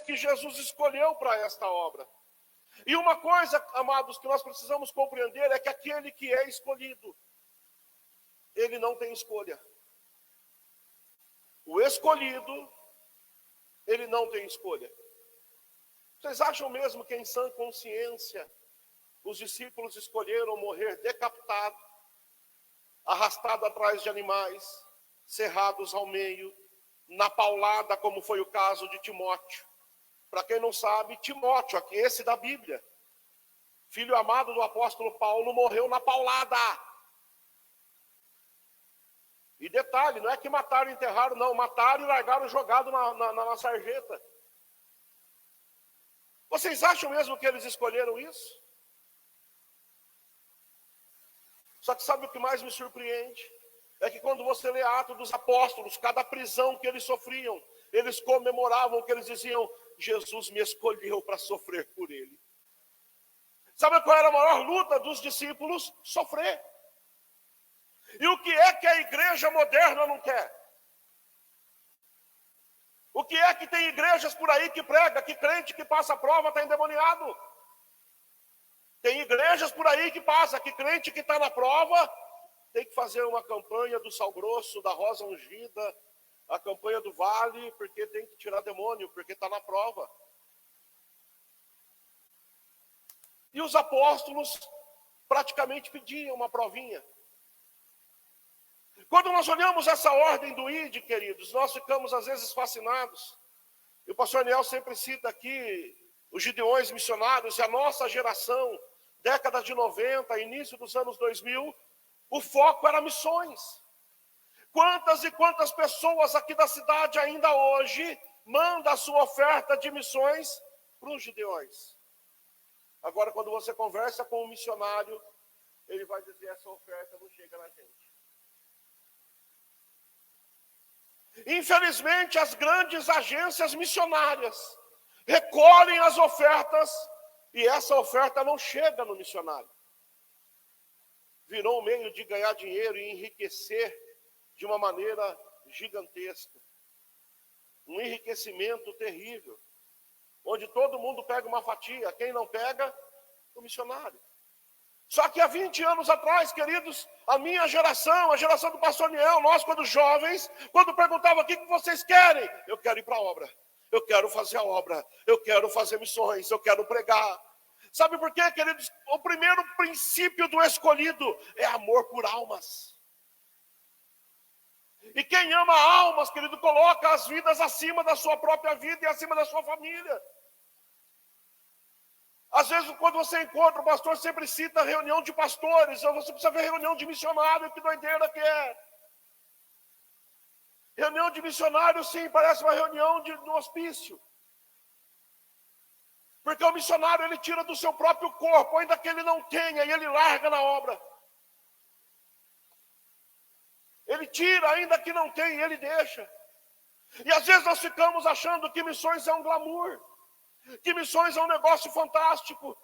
que Jesus escolheu para esta obra. E uma coisa, amados, que nós precisamos compreender é que aquele que é escolhido, ele não tem escolha. O escolhido, ele não tem escolha. Vocês acham mesmo que em sã consciência os discípulos escolheram morrer decapitado, arrastado atrás de animais, cerrados ao meio, na paulada, como foi o caso de Timóteo? Para quem não sabe, Timóteo, aqui esse da Bíblia, filho amado do apóstolo Paulo, morreu na paulada. E detalhe, não é que mataram e enterraram, não, mataram e largaram jogado na sarjeta. Vocês acham mesmo que eles escolheram isso? Só que sabe o que mais me surpreende? É que quando você lê Atos dos Apóstolos, cada prisão que eles sofriam, eles comemoravam, que eles diziam: Jesus me escolheu para sofrer por ele. Sabe qual era a maior luta dos discípulos? Sofrer. E o que é que a igreja moderna não quer? O que é que tem igrejas por aí que prega que crente que passa a prova está endemoniado? Tem igrejas por aí que passa que crente que está na prova tem que fazer uma campanha do sal grosso, da rosa ungida, a campanha do vale, porque tem que tirar demônio, porque está na prova. E os apóstolos praticamente pediam uma provinha. Quando nós olhamos essa ordem do ID, queridos, nós ficamos às vezes fascinados. E o pastor Niel sempre cita aqui os Gideões missionários, e a nossa geração, década de 90, início dos anos 2000, o foco era missões. Quantas e quantas pessoas aqui da cidade ainda hoje mandam a sua oferta de missões para os Gideões? Agora, quando você conversa com um missionário, ele vai dizer: essa oferta não chega na gente. Infelizmente, as grandes agências missionárias recolhem as ofertas e essa oferta não chega no missionário. Virou um meio de ganhar dinheiro e enriquecer de uma maneira gigantesca. Um enriquecimento terrível, onde todo mundo pega uma fatia, quem não pega, o missionário. Só que há 20 anos atrás, queridos, a minha geração, a geração do pastor Niel, nós quando jovens, quando perguntavam: o que vocês querem? Eu quero ir para a obra, eu quero fazer a obra, eu quero fazer missões, eu quero pregar. Sabe por quê, queridos? O primeiro princípio do escolhido é amor por almas. E quem ama almas, querido, coloca as vidas acima da sua própria vida e acima da sua família. Às vezes, quando você encontra o pastor, sempre cita reunião de pastores, ou você precisa ver reunião de missionário, que doideira que é. Reunião de missionário, sim, parece uma reunião no hospício. Porque o missionário, ele tira do seu próprio corpo, ainda que ele não tenha, e ele larga na obra. Ele tira, ainda que não tenha, e ele deixa. E às vezes nós ficamos achando que missões é um glamour, que missões é um negócio fantástico.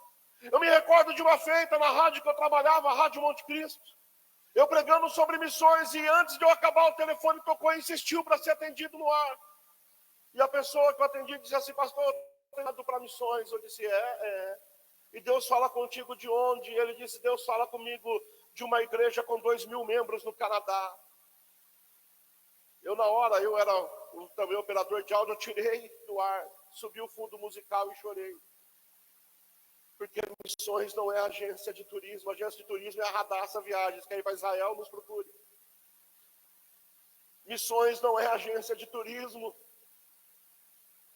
Eu me recordo de uma feita na rádio que eu trabalhava, a Rádio Monte Cristo. Eu pregando sobre missões, e antes de eu acabar, o telefone tocou e insistiu para ser atendido no ar. E a pessoa que eu atendi disse assim: pastor, eu estou indo para missões. Eu disse: E Deus fala contigo de onde? E ele disse: Deus fala comigo de uma igreja com 2.000 membros no Canadá. Na hora, eu era também operador de áudio, eu tirei do ar, subi o fundo musical e chorei. Porque missões não é agência de turismo. Agência de turismo é a Radassa Viagens. Quer ir para Israel, nos procure. Missões não é agência de turismo.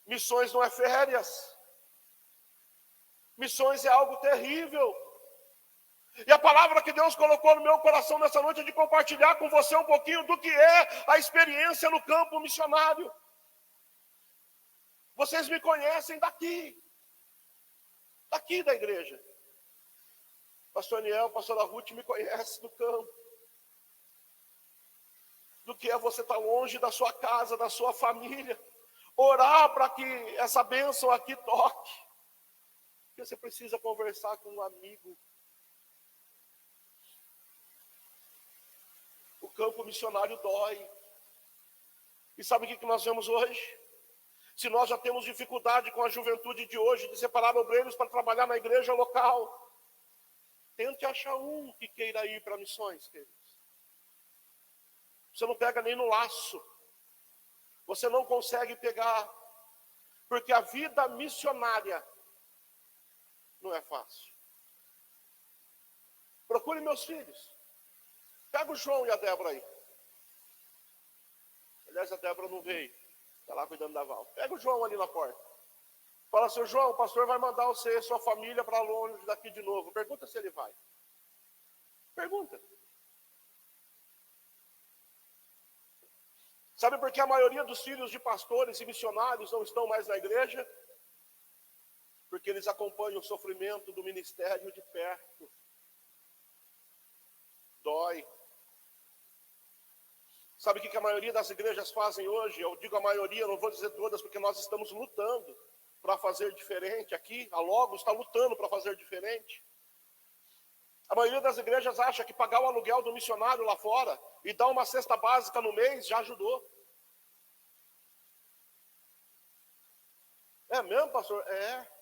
Missões não é férias. Missões é algo terrível. E a palavra que Deus colocou no meu coração nessa noite é de compartilhar com você um pouquinho do que é a experiência no campo missionário. Vocês me conhecem daqui da igreja. Pastor Niel, pastora Ruth me conhece do campo. Do que é você estar longe da sua casa, da sua família. Orar para que essa bênção aqui toque. Porque você precisa conversar com um amigo. O campo missionário dói. E sabe o que nós vemos hoje? Se nós já temos dificuldade com a juventude de hoje de separar obreiros para trabalhar na igreja local, tente achar um que queira ir para missões, queridos. Você não pega nem no laço. Você não consegue pegar, porque a vida missionária não é fácil. Procure meus filhos. Pega o João e a Débora aí. Aliás, a Débora não veio. Está lá cuidando da Val. Pega o João ali na porta. Fala assim, João, o pastor vai mandar você e sua família para longe daqui de novo. Pergunta se ele vai. Pergunta. Sabe por que a maioria dos filhos de pastores e missionários não estão mais na igreja? Porque eles acompanham o sofrimento do ministério de perto. Dói. Sabe o que a maioria das igrejas fazem hoje? Eu digo a maioria, não vou dizer todas, porque nós estamos lutando para fazer diferente aqui. A Logos está lutando para fazer diferente. A maioria das igrejas acha que pagar o aluguel do missionário lá fora e dar uma cesta básica no mês já ajudou. É mesmo, pastor? É.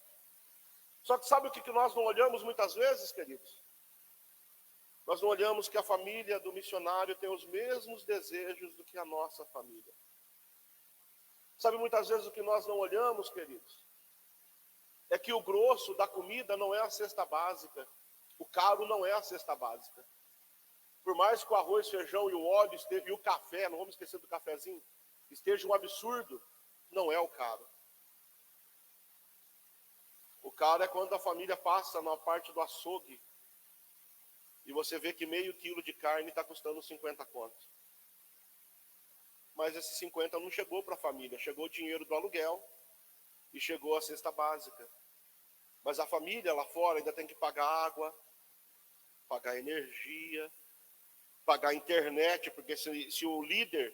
Só que sabe o que nós não olhamos muitas vezes, queridos? Nós não olhamos que a família do missionário tem os mesmos desejos do que a nossa família. Sabe muitas vezes o que nós não olhamos, queridos? É que o grosso da comida não é a cesta básica. O caro não é a cesta básica. Por mais que o arroz, feijão e o óleo e o café, não vamos esquecer do cafezinho, esteja um absurdo, não é o caro. O caro é quando a família passa na parte do açougue e você vê que meio quilo de carne está custando 50 contos. Mas esses 50 não chegou para a família, chegou o dinheiro do aluguel e chegou a cesta básica. Mas a família lá fora ainda tem que pagar água, pagar energia, pagar internet, porque se o líder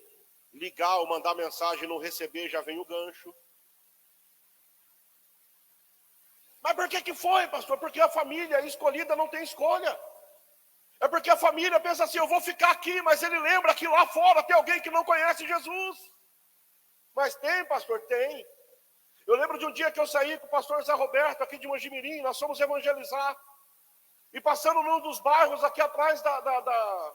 ligar ou mandar mensagem e não receber, já vem o gancho. Mas por que foi, pastor? Porque a família escolhida não tem escolha. É porque a família pensa assim, eu vou ficar aqui, mas ele lembra que lá fora tem alguém que não conhece Jesus. Mas tem, pastor, tem. Eu lembro de um dia que eu saí com o pastor Zé Roberto, aqui de Mojimirim, nós fomos evangelizar. E passando num dos bairros aqui atrás da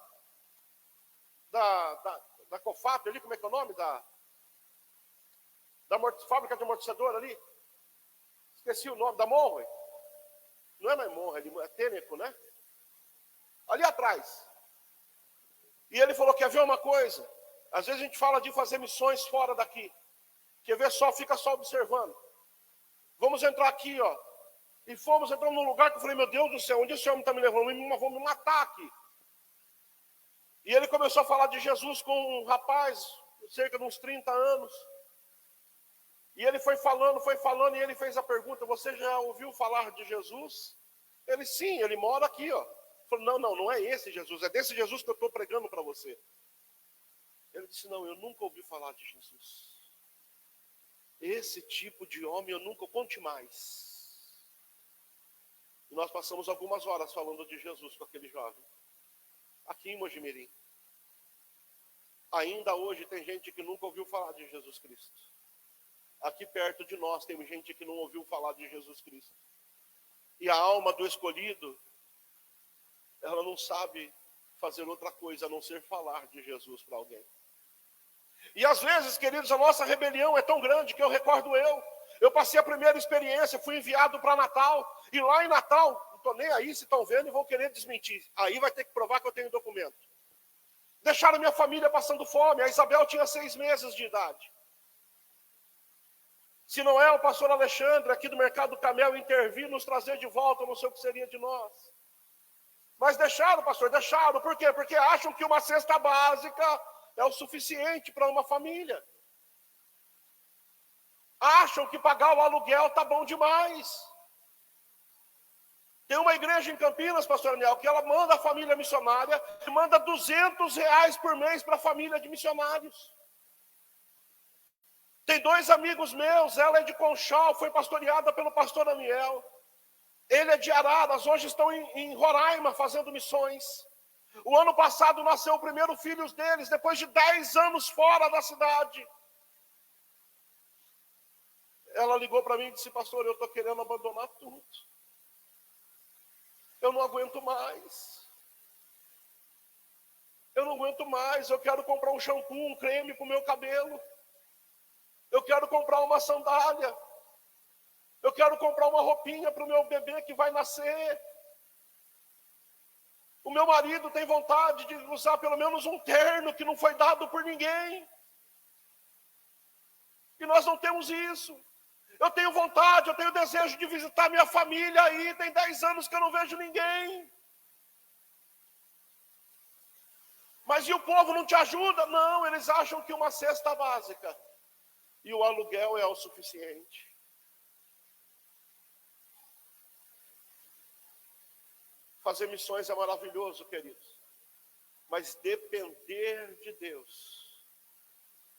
COFAP ali, como é que é o nome? Da fábrica de amortecedor ali. Esqueci o nome, da Monroe. Não é mais Monroe, é Têneco, né? Ali atrás. E ele falou, quer ver uma coisa? Às vezes a gente fala de fazer missões fora daqui. Quer ver só, fica só observando. Vamos entrar aqui, ó. E fomos entrando num lugar que eu falei, meu Deus do céu, onde esse homem está me levando? Vão me matar aqui. E ele começou a falar de Jesus com um rapaz, cerca de uns 30 anos. E ele foi falando, e ele fez a pergunta, você já ouviu falar de Jesus? Ele, sim, ele mora aqui, ó. Falei, não é esse Jesus, é desse Jesus que eu estou pregando para você. Ele disse, não, eu nunca ouvi falar de Jesus. Esse tipo de homem eu nunca, conte mais. E nós passamos algumas horas falando de Jesus com aquele jovem. Aqui em Mojimirim. Ainda hoje tem gente que nunca ouviu falar de Jesus Cristo. Aqui perto de nós tem gente que não ouviu falar de Jesus Cristo. E a alma do escolhido, ela não sabe fazer outra coisa a não ser falar de Jesus para alguém. E às vezes, queridos, a nossa rebelião é tão grande que eu recordo eu passei a primeira experiência, fui enviado para Natal, e lá em Natal, não estou nem aí se estão vendo e vão querer desmentir. Aí vai ter que provar que eu tenho documento. Deixaram minha família passando fome, a Isabel tinha 6 meses de idade. Se não é o pastor Alexandre aqui do Mercado do Camel intervir, nos trazer de volta, eu não sei o que seria de nós. Mas deixaram, pastor, deixaram. Por quê? Porque acham que uma cesta básica é o suficiente para uma família. Acham que pagar o aluguel está bom demais. Tem uma igreja em Campinas, pastor Daniel, que ela manda a família missionária e manda R$200 por mês para a família de missionários. Tem 2 amigos meus, ela é de Conchal, foi pastoreada pelo pastor Daniel. Ele é de Araras, hoje estão em Roraima fazendo missões. O ano passado nasceu o primeiro filho deles, depois de 10 anos fora da cidade. ela ligou para mim e disse: pastor, eu estou querendo abandonar tudo. Eu não aguento mais. Eu não aguento mais. Eu quero comprar um shampoo, um creme para o meu cabelo. Eu quero comprar uma sandália. Eu quero comprar uma roupinha para o meu bebê que vai nascer. O meu marido tem vontade de usar pelo menos um terno que não foi dado por ninguém. E nós não temos isso. Eu tenho vontade, eu tenho desejo de visitar minha família aí. Tem 10 anos que eu não vejo ninguém. Mas e o povo não te ajuda? Não, eles acham que uma cesta básica e o aluguel é o suficiente. Fazer missões é maravilhoso, queridos. Mas depender de Deus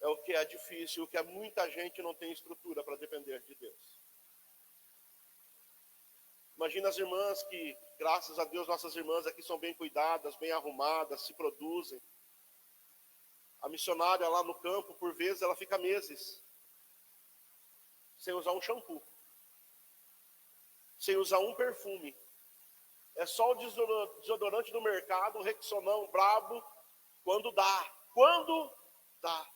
é o que é difícil, o que muita gente não tem estrutura para depender de Deus. Imagina as irmãs que, graças a Deus, nossas irmãs aqui são bem cuidadas, bem arrumadas, se produzem. A missionária lá no campo, por vezes, ela fica meses sem usar um shampoo, sem usar um perfume. É só o desodorante do mercado, o Rexonão brabo, quando dá. Quando dá.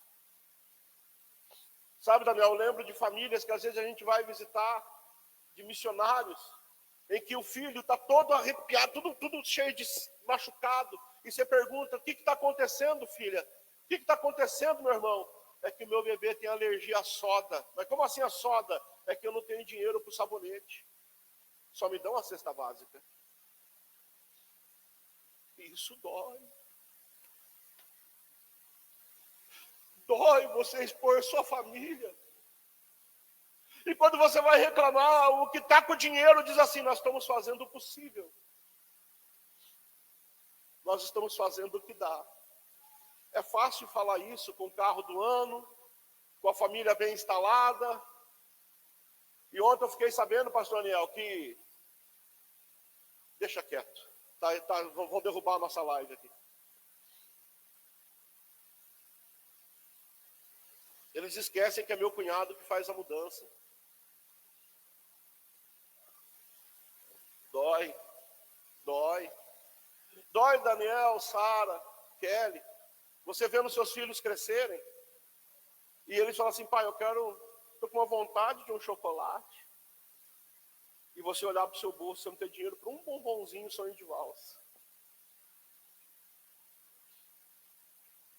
Sabe, Daniel, eu lembro de famílias que às vezes a gente vai visitar, de missionários, em que o filho está todo arrepiado, tudo cheio de machucado, e você pergunta: o que está acontecendo, filha? O que está acontecendo, meu irmão? É que o meu bebê tem alergia à soda. Mas como assim a soda? É que eu não tenho dinheiro para o sabonete. Só me dão a cesta básica. E isso dói. Dói você expor sua família. E quando você vai reclamar, o que está com o dinheiro diz assim: nós estamos fazendo o possível. Nós estamos fazendo o que dá. É fácil falar isso com o carro do ano, com a família bem instalada. E ontem eu fiquei sabendo, pastor Daniel, que... Deixa quieto. Vão derrubar a nossa live aqui. Eles esquecem que é meu cunhado que faz a mudança. Dói. Dói. Dói, Daniel, Sara, Kelly. Você vendo seus filhos crescerem. E eles falam assim: pai, estou com uma vontade de um chocolate. E você olhar para o seu bolso, você não tem dinheiro para um bombonzinho sonho de valsa.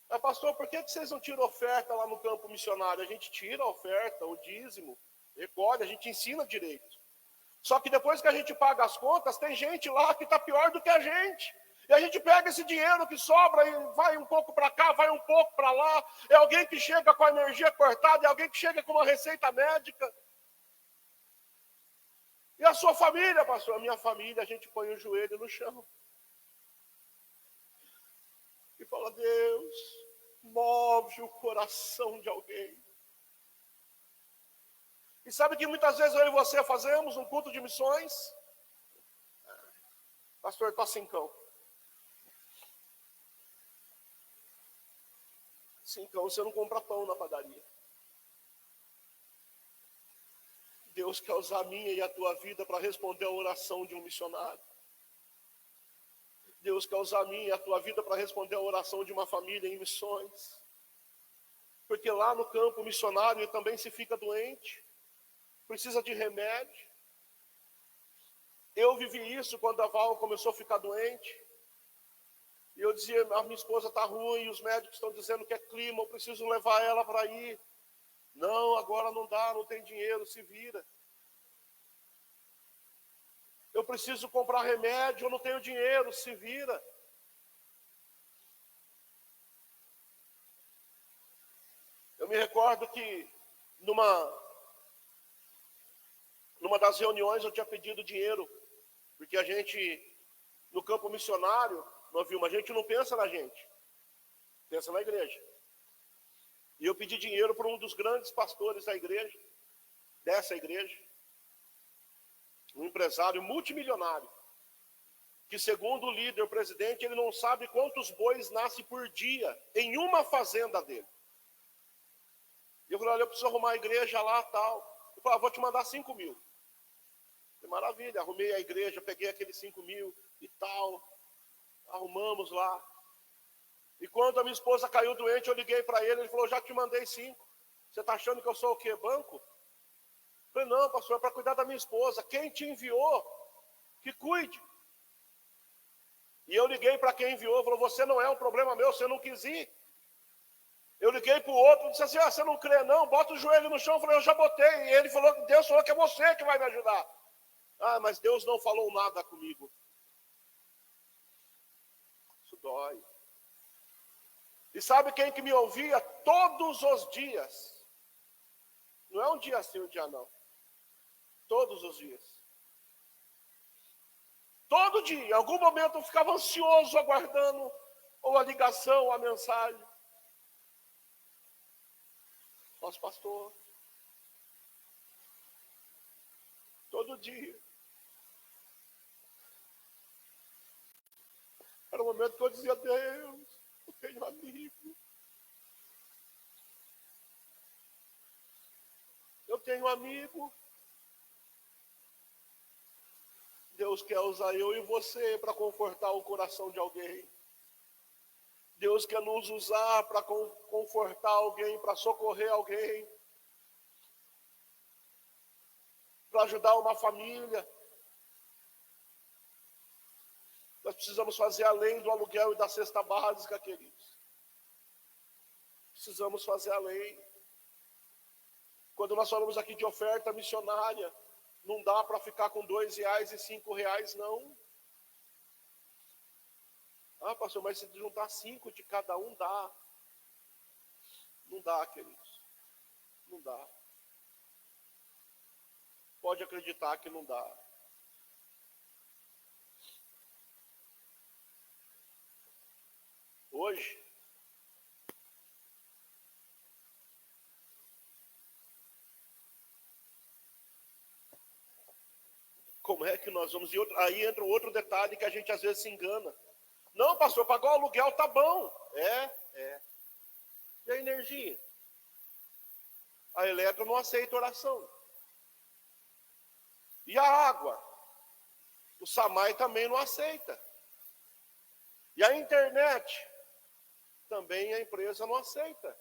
Mas, pastor, por que vocês não tiram oferta lá no campo missionário? A gente tira a oferta, o dízimo, recolhe, a gente ensina direito. Só que depois que a gente paga as contas, tem gente lá que está pior do que a gente. E a gente pega esse dinheiro que sobra e vai um pouco para cá, vai um pouco para lá. É alguém que chega com a energia cortada, é alguém que chega com uma receita médica. E a sua família, pastor? A minha família, a gente põe o joelho no chão. E fala: Deus, move o coração de alguém. E sabe que muitas vezes eu e você fazemos um culto de missões? Pastor, estou cincão. Cincão, você não compra pão na padaria. Deus quer usar a minha e a tua vida para responder a oração de um missionário. Deus quer usar a minha e a tua vida para responder a oração de uma família em missões. Porque lá no campo missionário também se fica doente, precisa de remédio. Eu vivi isso quando a Val começou a ficar doente. E eu dizia: a minha esposa está ruim, os médicos estão dizendo que é clima, eu preciso levar ela para ir. Não, agora não dá, não tem dinheiro, se vira. Eu preciso comprar remédio, eu não tenho dinheiro, se vira. Eu me recordo que numa das reuniões eu tinha pedido dinheiro, porque a gente, no campo missionário, a gente não pensa na gente, pensa na igreja. E eu pedi dinheiro para um dos grandes pastores da igreja, dessa igreja, um empresário multimilionário, que segundo o líder, o presidente, ele não sabe quantos bois nascem por dia em uma fazenda dele. E eu falei: olha, eu preciso arrumar a igreja lá, tal. falou, vou te mandar 5 mil. Maravilha, arrumei a igreja, peguei aqueles 5 mil e tal, arrumamos lá. E quando a minha esposa caiu doente, eu liguei para ele falou, já te mandei 5. Você está achando que eu sou o quê, banco? Eu falei, não, pastor, é para cuidar da minha esposa. Quem te enviou, que cuide. E eu liguei para quem enviou, falou, você não é um problema meu, você não quis ir. Eu liguei para o outro, disse assim, você não crê não, bota o joelho no chão. Eu falei, eu já botei. E ele falou, Deus falou que é você que vai me ajudar. Mas Deus não falou nada comigo. Isso dói. E sabe quem que me ouvia todos os dias? Não é um dia sim, um dia não. Todos os dias. Todo dia, em algum momento eu ficava ansioso, aguardando ou a ligação, ou a mensagem. Nosso pastor. Todo dia. Era o momento que eu dizia, Deus, eu tenho amigo. Eu tenho amigo. Deus quer usar eu e você para confortar o coração de alguém. Deus quer nos usar para confortar alguém, para socorrer alguém. Para ajudar uma família. Nós precisamos fazer além do aluguel e da cesta básica, queridos. Precisamos fazer além. Quando nós falamos aqui de oferta missionária, não dá para ficar com R$2 e R$5, não. Pastor, mas se juntar 5 de cada um, dá. Não dá, queridos. Não dá. Pode acreditar que não dá. Hoje, como é que nós vamos? E aí entra outro detalhe que a gente às vezes se engana. Não, pastor, pagou o aluguel, tá bom. É. E a energia? A Eletro não aceita oração. E a água? O SAMAI também não aceita. E a internet? Também a empresa não aceita.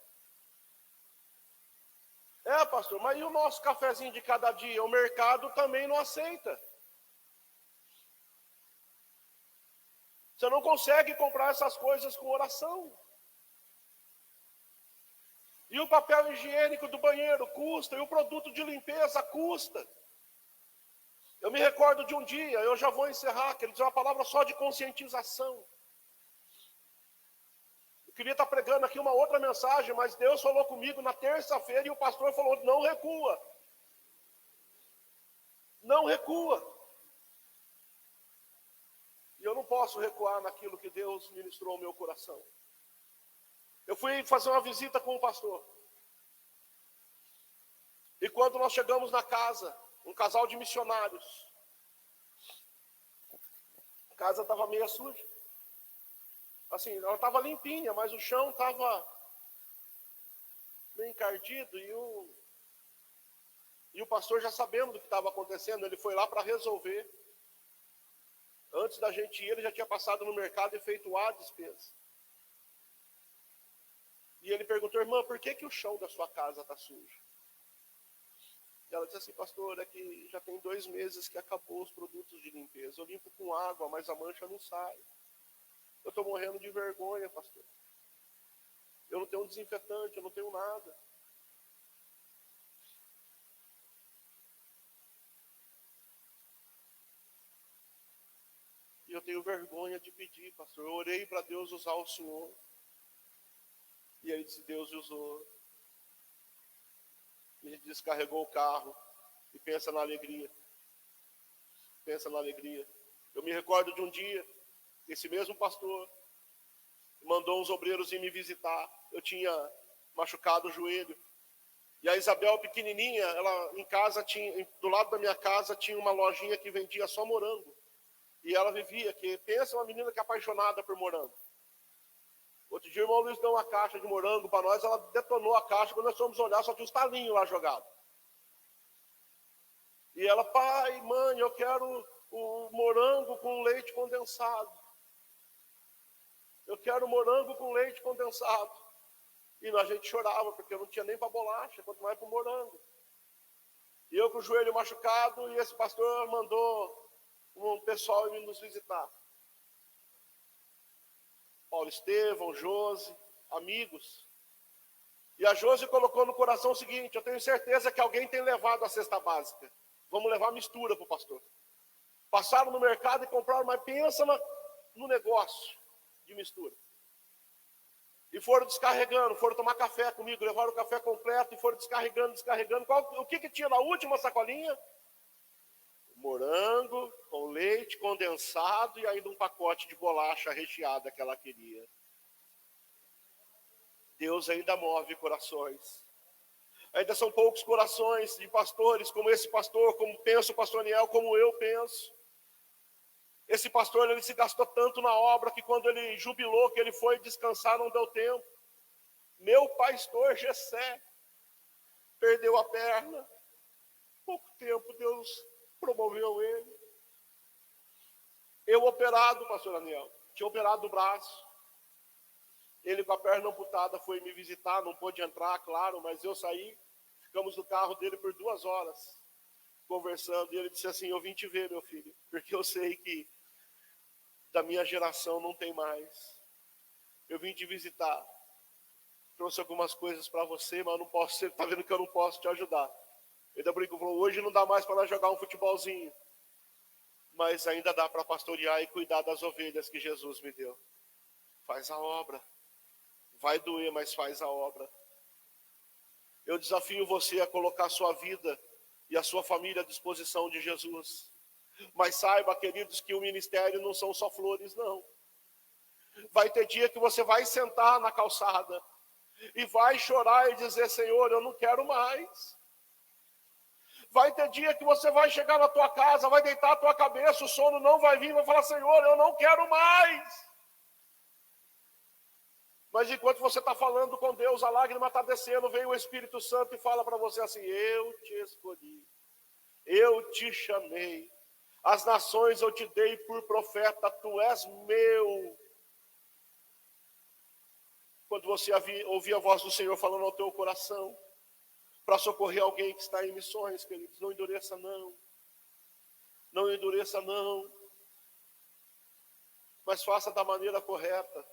Pastor, mas e o nosso cafezinho de cada dia? O mercado também não aceita. Você não consegue comprar essas coisas com oração. E o papel higiênico do banheiro custa, e o produto de limpeza custa. Eu me recordo de um dia, eu já vou encerrar, que ele diz uma palavra só de conscientização. Eu queria estar pregando aqui uma outra mensagem, mas Deus falou comigo na terça-feira e o pastor falou, não recua. Não recua. E eu não posso recuar naquilo que Deus ministrou ao meu coração. Eu fui fazer uma visita com o pastor. E quando nós chegamos na casa, um casal de missionários, a casa estava meio suja. Assim, ela estava limpinha, mas o chão estava meio encardido. E o pastor, já sabendo do que estava acontecendo, ele foi lá para resolver. Antes da gente ir, ele já tinha passado no mercado e feito a despesa. E ele perguntou, irmã, por que o chão da sua casa está sujo? E ela disse assim, pastor, é que já tem 2 meses que acabou os produtos de limpeza. Eu limpo com água, mas a mancha não sai. Eu estou morrendo de vergonha, pastor. Eu não tenho um desinfetante, eu não tenho nada. E eu tenho vergonha de pedir, pastor. Eu orei para Deus usar o senhor. E aí disse, Deus usou. E a gente descarregou o carro. E pensa na alegria. Pensa na alegria. Eu me recordo de um dia, esse mesmo pastor mandou uns obreiros ir me visitar. Eu tinha machucado o joelho. E a Isabel, pequenininha, ela em casa tinha, do lado da minha casa, tinha uma lojinha que vendia só morango. E ela vivia, que pensa uma menina que é apaixonada por morango. Outro dia o irmão Luiz deu uma caixa de morango para nós, ela detonou a caixa, quando nós fomos olhar, só tinha os talinhos lá jogados. E ela, pai, mãe, eu quero o morango com leite condensado. Eu quero morango com leite condensado. E a gente chorava, porque eu não tinha nem para bolacha, quanto mais para morango. E eu com o joelho machucado, e esse pastor mandou um pessoal ir nos visitar. Paulo Estevão, Josi, amigos. E a Josi colocou no coração o seguinte: eu tenho certeza que alguém tem levado a cesta básica. Vamos levar mistura para o pastor. Passaram no mercado e compraram, mas pensa no negócio de mistura. E foram descarregando, foram tomar café comigo, levaram o café completo e foram descarregando. O que tinha na última sacolinha? Morango com leite condensado e ainda um pacote de bolacha recheada que ela queria. Deus ainda move corações. Ainda são poucos corações de pastores como esse pastor, como pensa o pastor Aniel, como eu penso. Esse pastor, ele se gastou tanto na obra que quando ele jubilou, que ele foi descansar, não deu tempo. Meu pastor Gessé perdeu a perna. Pouco tempo Deus promoveu ele. Eu operado, pastor Aniel, tinha operado o braço. Ele com a perna amputada foi me visitar, não pôde entrar, claro, mas eu saí. Ficamos no carro dele por 2 horas, conversando. E ele disse assim: eu vim te ver, meu filho, porque eu sei que da minha geração não tem mais. Eu vim te visitar. Trouxe algumas coisas para você, mas eu não posso, você está vendo que eu não posso te ajudar. Ele ainda brincou, falou: hoje não dá mais para nós jogar um futebolzinho, mas ainda dá para pastorear e cuidar das ovelhas que Jesus me deu. Faz a obra. Vai doer, mas faz a obra. Eu desafio você a colocar a sua vida e a sua família à disposição de Jesus. Mas saiba, queridos, que o ministério não são só flores, não. Vai ter dia que você vai sentar na calçada e vai chorar e dizer: Senhor, eu não quero mais. Vai ter dia que você vai chegar na tua casa, vai deitar a tua cabeça, o sono não vai vir, vai falar: Senhor, eu não quero mais. Mas enquanto você está falando com Deus, a lágrima está descendo, vem o Espírito Santo e fala para você assim: eu te escolhi, eu te chamei, as nações eu te dei por profeta, tu és meu. Quando você ouvir a voz do Senhor falando ao teu coração, para socorrer alguém que está em missões, queridos, não endureça não. Não endureça não. Mas faça da maneira correta.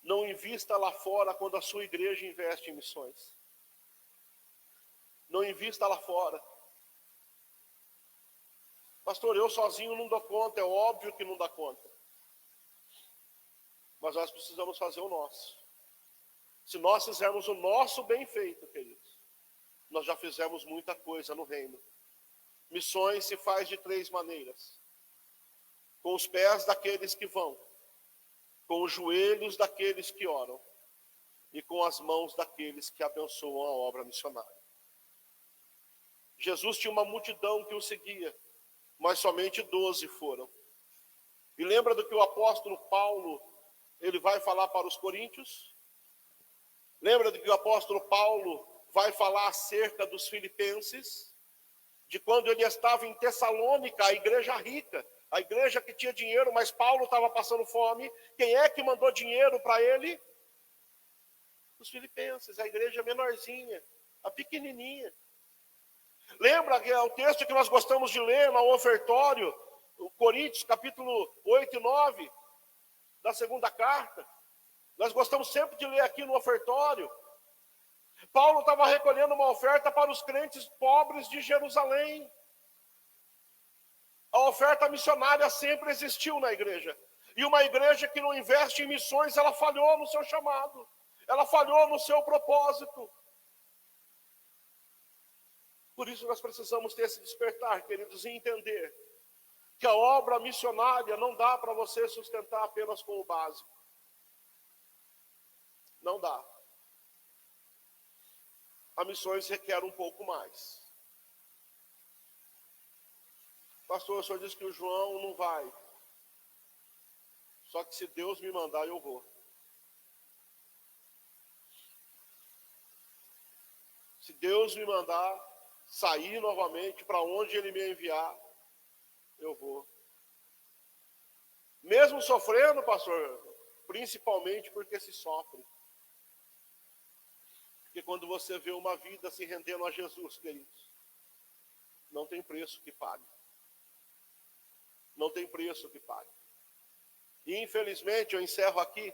Não invista lá fora quando a sua igreja investe em missões. Não invista lá fora. Pastor, eu sozinho não dou conta, é óbvio que não dá conta. Mas nós precisamos fazer o nosso. Se nós fizermos o nosso bem feito, queridos, nós já fizemos muita coisa no reino. Missões se faz de 3 maneiras: com os pés daqueles que vão, com os joelhos daqueles que oram e com as mãos daqueles que abençoam a obra missionária. Jesus tinha uma multidão que o seguia, mas somente 12 foram. E lembra do que o apóstolo Paulo, ele vai falar para os coríntios? Lembra do que o apóstolo Paulo vai falar acerca dos filipenses? De quando ele estava em Tessalônica, a igreja rica, a igreja que tinha dinheiro, mas Paulo estava passando fome. Quem é que mandou dinheiro para ele? Os filipenses, a igreja menorzinha, a pequenininha. Lembra que é o texto que nós gostamos de ler no ofertório, Coríntios capítulo 8 e 9, da segunda carta. Nós gostamos sempre de ler aqui no ofertório. Paulo estava recolhendo uma oferta para os crentes pobres de Jerusalém. A oferta missionária sempre existiu na igreja. E uma igreja que não investe em missões, ela falhou no seu chamado. Ela falhou no seu propósito. Por isso nós precisamos ter esse despertar, queridos, e entender que a obra missionária não dá para você sustentar apenas com o básico. Não dá. A missões requer um pouco mais. Pastor, o senhor disse que o João não vai. Só que se Deus me mandar, eu vou. Se Deus me mandar, sair novamente para onde Ele me enviar, eu vou. Mesmo sofrendo, pastor, principalmente porque se sofre. Porque quando você vê uma vida se rendendo a Jesus, queridos, não tem preço que pague. Não tem preço que pague. E infelizmente, eu encerro aqui,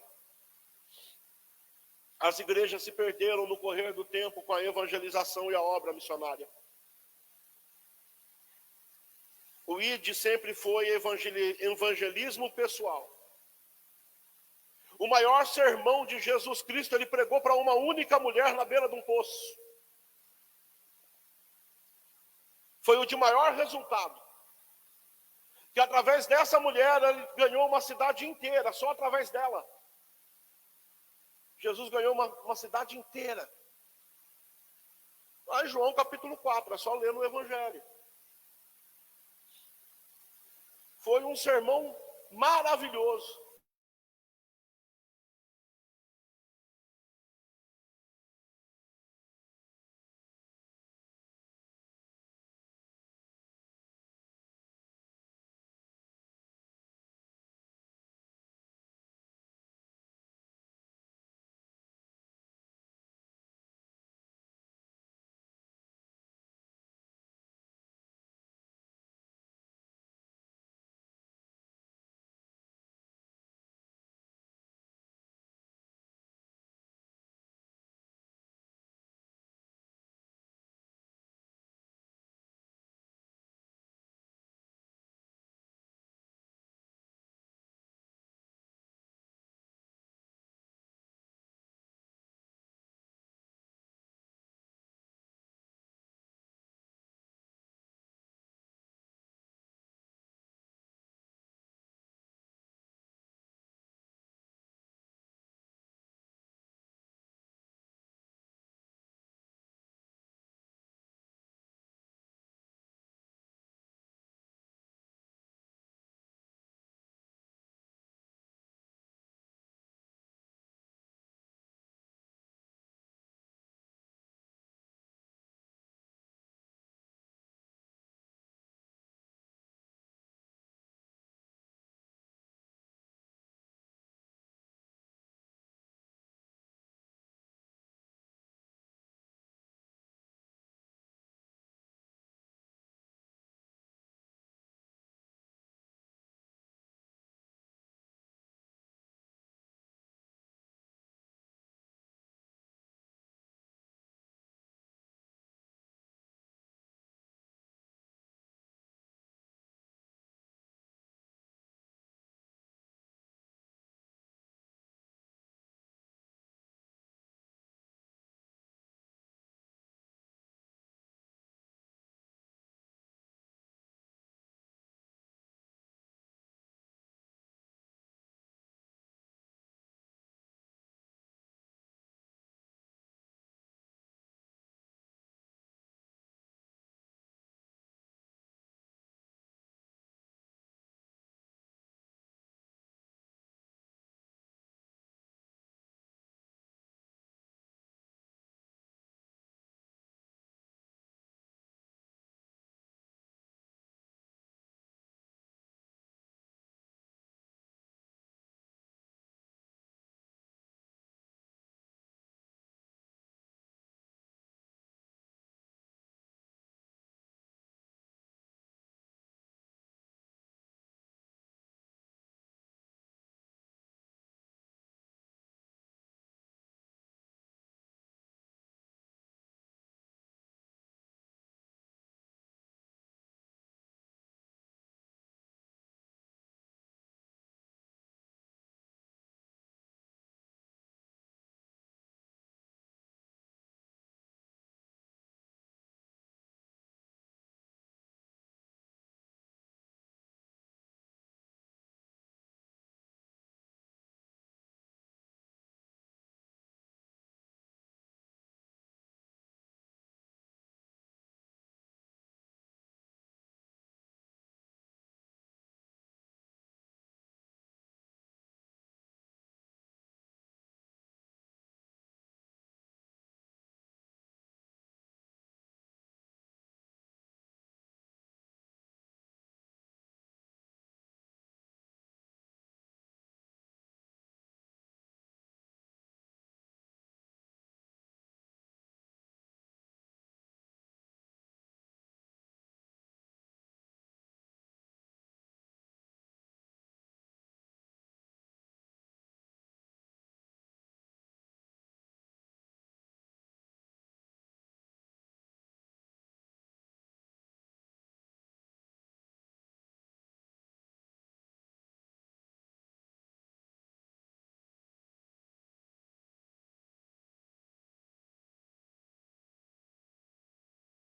as igrejas se perderam no correr do tempo com a evangelização e a obra missionária. O ID sempre foi evangelismo pessoal. O maior sermão de Jesus Cristo, ele pregou para uma única mulher na beira de um poço. Foi o de maior resultado. Que através dessa mulher, ele ganhou uma cidade inteira, só através dela. Jesus ganhou uma cidade inteira. Lá em João capítulo 4, é só ler no Evangelho. Foi um sermão maravilhoso.